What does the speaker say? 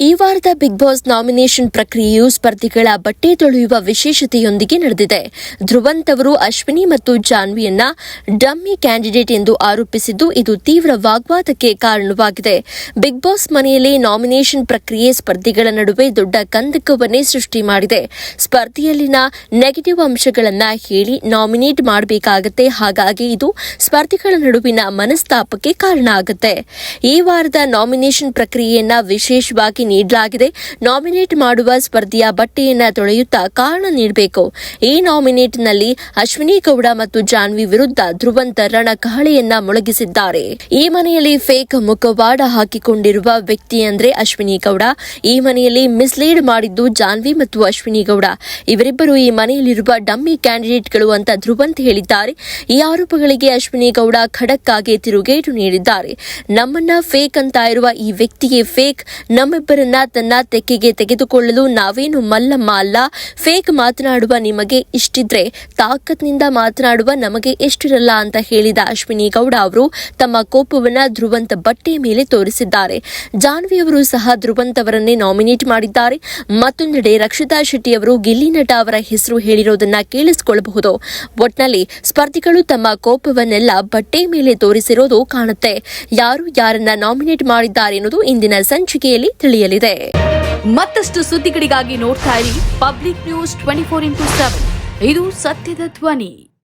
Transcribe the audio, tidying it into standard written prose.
ಈ ವಾರದ big boss nomination ಪ್ರಕ್ರಿಯೆಯು ಸ್ಪರ್ಧಿಗಳ ಬಟ್ಟೆ ತೊಳೆಯುವ ವಿಶೇಷತೆಯೊಂದಿಗೆ ನಡೆದಿದೆ. ಧ್ರುವಂತ್ ಅವರು ಅಶ್ವಿನಿ ಮತ್ತು ಜಾನ್ವಿಯನ್ನ ಡಮ್ಮಿ ಕ್ಯಾಂಡಿಡೇಟ್ ಎಂದು ಆರೋಪಿಸಿದ್ದು ಇದು ತೀವ್ರ ವಾಗ್ವಾದಕ್ಕೆ ಕಾರಣವಾಗಿದೆ. ಬಿಗ್ ಬಾಸ್ ಮನೆಯಲ್ಲಿ ನಾಮಿನೇಷನ್ ಪ್ರಕ್ರಿಯೆ ಸ್ಪರ್ಧಿಗಳ ನಡುವೆ ದೊಡ್ಡ ಕಂದಕವನ್ನೇ ಸೃಷ್ಟಿ ಮಾಡಿದೆ. ಸ್ಪರ್ಧೆಯಲ್ಲಿನ ನೆಗೆಟಿವ್ ಅಂಶಗಳನ್ನ ಹೇಳಿ ನಾಮಿನೇಟ್ ಮಾಡಬೇಕಾಗುತ್ತೆ. ಹಾಗಾಗಿ ಇದು ಸ್ಪರ್ಧಿಗಳ ನಡುವಿನ ಮನಸ್ತಾಪಕ್ಕೆ ಕಾರಣ ಆಗುತ್ತೆ. ಈ ವಾರದ ನಾಮಿನೇಷನ್ ಪ್ರಕ್ರಿಯೆಯನ್ನ ವಿಶೇಷವಾಗಿ ನೀಡಲಾಗಿದೆ. ನಾಮಿನೇಟ್ ಮಾಡುವ ಸ್ಪರ್ಧೆಯ ಬಟ್ಟೆಯನ್ನ ತೊಳೆಯುತ್ತಾ ಕಾರಣ ನೀಡಬೇಕು. ಈ ನಾಮಿನೇಟ್ನಲ್ಲಿ ಅಶ್ವಿನಿ ಗೌಡ ಮತ್ತು ಜಾನ್ವಿ ವಿರುದ್ಧ ಧ್ರುವಂತ್ ರಣಕಹಳೆಯನ್ನ ಮೊಳಗಿಸಿದ್ದಾರೆ. ಈ ಮನೆಯಲ್ಲಿ ಫೇಕ್ ಮುಖವಾಡ ಹಾಕಿಕೊಂಡಿರುವ ವ್ಯಕ್ತಿ ಅಂದ್ರೆ ಅಶ್ವಿನಿ ಗೌಡ. ಈ ಮನೆಯಲ್ಲಿ ಮಿಸ್ಲೀಡ್ ಮಾಡಿದ್ದು ಜಾನ್ವಿ ಮತ್ತು ಅಶ್ವಿನಿ ಗೌಡ. ಇವರಿಬ್ಬರು ಈ ಮನೆಯಲ್ಲಿರುವ ಡಮ್ಮಿ ಕ್ಯಾಂಡಿಡೇಟ್ಗಳು ಅಂತ ಧ್ರುವಂತ್ ಹೇಳಿದ್ದಾರೆ. ಈ ಆರೋಪಗಳಿಗೆ ಅಶ್ವಿನಿ ಗೌಡ ಖಡಕ್ ಆಗಿ ತಿರುಗೇಟು ನೀಡಿದ್ದಾರೆ. ನಮ್ಮನ್ನ ಫೇಕ್ ಅಂತ ಇರುವ ಈ ವ್ಯಕ್ತಿಗೆ ಫೇಕ್, ನಮ್ಮಿಬ್ಬರನ್ನ ತನ್ನ ತೆಕ್ಕೆಗೆ ತೆಗೆದುಕೊಳ್ಳಲು ನಾವೇನು ಮಲ್ಲಮ್ಮ ಅಲ್ಲ. ಫೇಕ್ ಮಾತನಾಡುವ ನಿಮಗೆ ಇಷ್ಟಿದ್ರೆ ತಾಕತ್ನಿಂದ ಮಾತನಾಡುವ ನಮಗೆ ಎಷ್ಟಿರಲ್ಲ ಅಂತ ಹೇಳಿದ ಅಶ್ವಿನಿ ಗೌಡ ಅವರು ತಮ್ಮ ಕೋಪವನ್ನ ಧ್ರುವಂತ್ ಬಟ್ಟೆ ಮೇಲೆ ತೋರಿಸಿದ್ದಾರೆ. ಜಾನ್ವಿ ಅವರು ಸಹ ಧ್ರುವಂತ್ ಅವರನ್ನೇ ನಾಮಿನೇಟ್ ಮಾಡಿದ್ದಾರೆ. ಮತ್ತೊಂದೆಡೆ ರಕ್ಷಿತಾ ಶೆಟ್ಟಿ ಅವರು ಗಿಲ್ಲಿ ನಟ ಅವರ ಹೆಸರು ಹೇಳಿರೋದನ್ನ ಕೇಳಿಸಿಕೊಳ್ಳಬಹುದು. ಒಟ್ನಲ್ಲಿ ಸ್ಪರ್ಧಿಗಳು ತಮ್ಮ ಕೋಪವನ್ನೆಲ್ಲ ಬಟ್ಟೆ ಮೇಲೆ ತೋರಿಸಿರೋದು ಕಾಣುತ್ತೆ. ಯಾರು ಯಾರನ್ನ ನಾಮಿನೇಟ್ ಮಾಡಿದ್ದಾರೆ ಎನ್ನುವುದು ಇಂದಿನ ಸಂಚಿಕೆಯಲ್ಲಿ ತಿಳಿಯಲಿದೆ. ಮತ್ತಷ್ಟು ಸುದ್ದಿಗಳಿಗಾಗಿ ನೋಡ್ತಾ ಇರಿ ಪಬ್ಲಿಕ್ ನ್ಯೂಸ್ 24x7. ಇದು ಸತ್ಯದ ಧ್ವನಿ.